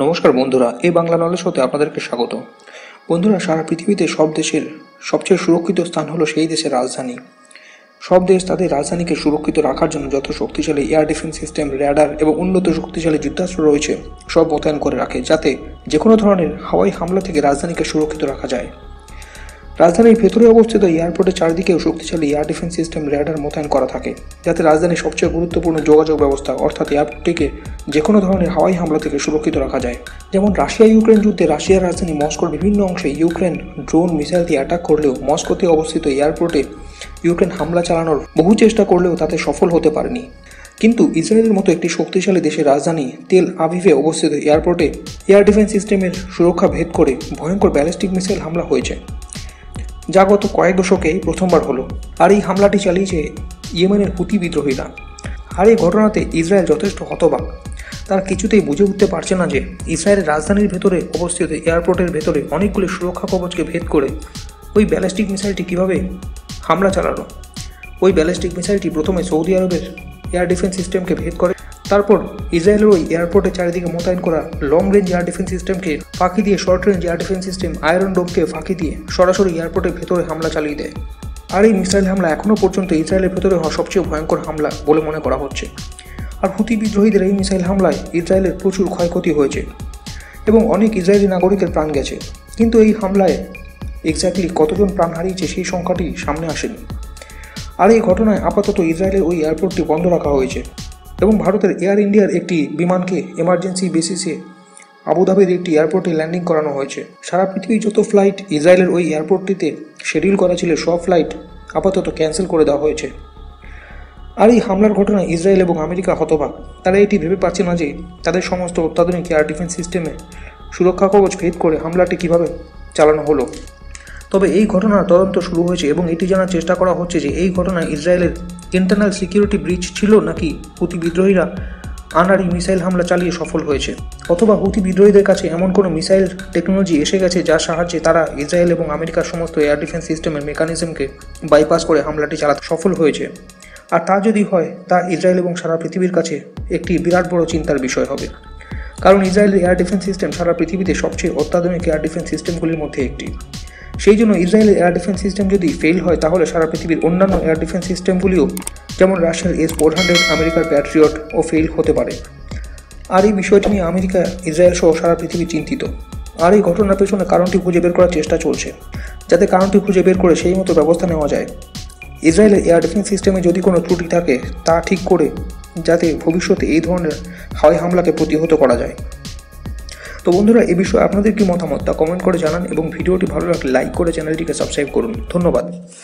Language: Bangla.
নমস্কার বন্ধুরা, এই বাংলা নলেজ হতে আপনাদেরকে স্বাগত। বন্ধুরা, সারা পৃথিবীতে সব দেশের সবচেয়ে সুরক্ষিত স্থান হলো সেই দেশের রাজধানী। সব দেশ তাদের রাজধানীকে সুরক্ষিত রাখার জন্য যত শক্তিশালী এয়ার ডিফেন্স সিস্টেম, র্যাডার এবং উন্নত শক্তিশালী যুদ্ধাস্ত্র রয়েছে সব মোতায়েন করে রাখে, যাতে যে কোনো ধরনের হাওয়াই হামলা থেকে রাজধানীকে সুরক্ষিত রাখা যায়। রাজধানীর ভেতরে অবস্থিত এয়ারপোর্টের চারদিকেও শক্তিশালী এয়ার ডিফেন্স সিস্টেম, র্যাডার মোতায়েন করা থাকে, যাতে রাজধানীর সবচেয়ে গুরুত্বপূর্ণ যোগাযোগ ব্যবস্থা অর্থাৎ এয়ারপোর্টটিকে যে কোনো ধরনের হাওয়াই হামলা থেকে সুরক্ষিত রাখা যায়। যেমন রাশিয়া ইউক্রেন যুদ্ধে রাশিয়ার রাজধানী মস্কোর বিভিন্ন অংশে ইউক্রেন ড্রোন মিসাইল দিয়ে অ্যাটাক করলেও মস্কোতে অবস্থিত এয়ারপোর্টে ইউক্রেন হামলা চালানোর বহু চেষ্টা করলেও তাতে সফল হতে পারেনি। কিন্তু ইসরায়েলের মতো একটি শক্তিশালী দেশের রাজধানী তেল আভিভে অবস্থিত এয়ারপোর্টে এয়ার ডিফেন্স সিস্টেমের সুরক্ষা ভেদ করে ভয়ঙ্কর ব্যালিস্টিক মিসাইল হামলা হয়েছে, যা গত কয়েক দশকে প্রথমবার হলো। আর এই হামলাটি চালিয়েছে ইয়েমেনের হুতি বিদ্রোহীরা। আর এই ঘটনাতে ইসরায়েল যথেষ্ট হতবাক। তারা কিছুতেই বুঝে উঠতে পারছে না যে ইসরায়েলের রাজধানীর ভেতরে অবস্থিত এয়ারপোর্টের ভেতরে অনেকগুলি সুরক্ষা কবচকে ভেদ করে ওই ব্যালিস্টিক মিসাইলটি কীভাবে হামলা চালালো। ওই ব্যালিস্টিক মিসাইলটি প্রথমে সৌদি আরবের এয়ার ডিফেন্স সিস্টেমকে ভেদ করে, তারপর ইসরায়েলের ওই এয়ারপোর্টের চারিদিকে মোতায়েন করা লং রেঞ্জ এয়ার ডিফেন্স সিস্টেমকে ফাঁকি দিয়ে short range air defence system Iron ডোমকে ফাঁকি দিয়ে সরাসরি এয়ারপোর্টের ভেতরে হামলা চালিয়ে দেয়। আর এই মিসাইল হামলা এখনও পর্যন্ত ইসরায়েলের ভেতরে হওয়া সবচেয়ে ভয়ঙ্কর হামলা বলে মনে করা হচ্ছে। আর হুতি বিদ্রোহীদের এই মিসাইল হামলায় ইসরায়েলের প্রচুর ক্ষয়ক্ষতি হয়েছে এবং অনেক ইসরায়েলি নাগরিকের প্রাণ গেছে। কিন্তু এই হামলায় এক্স্যাক্টলি কতজন প্রাণ হারিয়েছে সেই সংখ্যাটি সামনে আসেনি। আর এই ঘটনায় আপাতত ইসরায়েলের ওই এয়ারপোর্টটি বন্ধ রাখা হয়েছে এবং ভারতের এয়ার ইন্ডিয়ার একটি বিমানকে এমার্জেন্সি বেসিসে আবুধাবির একটি এয়ারপোর্টে ল্যান্ডিং করানো হয়েছে। সারা পৃথিবীর যত ফ্লাইট ইসরায়েলের ওই এয়ারপোর্টটিতে শিডিউল করা ছিল সব ফ্লাইট আপাতত ক্যান্সেল করে দেওয়া হয়েছে। আর এই হামলার ঘটনায় ইসরায়েল এবং আমেরিকা হতবাক। তারা এটি ভেবে পাচ্ছে না যে তাদের সমস্ত অত্যাধুনিক এয়ার ডিফেন্স সিস্টেমে সুরক্ষা কবচ ভেদ করে হামলাটি কীভাবে চালানো হলো। তবে এই ঘটনার তদন্ত শুরু হয়েছে এবং এটি জানার চেষ্টা করা হচ্ছে যে এই ঘটনায় ইসরায়েলের ইন্টারনাল সিকিউরিটি ব্রিচ ছিল নাকি হুতি বিদ্রোহীরা আনাড়ি মিসাইল হামলা চালিয়ে সফল হয়েছে, অথবা হুতি বিদ্রোহীদের কাছে এমন কোনো মিসাইল টেকনোলজি এসে গেছে যার সাহায্যে তারা ইসরায়েল এবং আমেরিকার সমস্ত এয়ার ডিফেন্স সিস্টেমের মেকানিজমকে বাইপাস করে হামলাটি চালাতে সফল হয়েছে। আর তা যদি হয়, তা ইসরায়েল এবং সারা পৃথিবীর কাছে একটি বিরাট বড় চিন্তার বিষয় হবে, কারণ ইসরায়েলের এয়ার ডিফেন্স সিস্টেম সারা পৃথিবীতে সবচেয়ে অত্যাধুনিক এয়ার ডিফেন্স সিস্টেমগুলির মধ্যে একটি। সেই জন্য ইসরায়েলের এয়ার ডিফেন্স সিস্টেম যদি ফেল হয়, তাহলে সারা পৃথিবীর অন্যান্য এয়ার ডিফেন্স সিস্টেমগুলিও যেমন রাশিয়ার S-400, আমেরিকার প্যাট্রিয়ট ও ফেল হতে পারে। আর এই বিষয়টি নিয়ে আমেরিকা, ইসরায়েল সহ সারা পৃথিবী চিন্তিত। আর এই ঘটনার পেছনে কারণটি খুঁজে বের করার চেষ্টা চলছে, যাতে কারণটি খুঁজে বের করে সেই মতো ব্যবস্থা নেওয়া যায়। ইসরায়েলের এয়ার ডিফেন্স সিস্টেমে যদি কোনো ত্রুটি থাকে তা ঠিক করে যাতে ভবিষ্যতে এই ধরনের হাওয়াই হামলাকে প্রতিহত করা যায়। তো বন্ধুরা, এ বিষয়ে আপনাদের কি মতামত তা কমেন্ট করে জানান এবং ভিডিওটি ভালো লাগলে লাইক করে চ্যানেলটিকে সাবস্ক্রাইব করুন। ধন্যবাদ।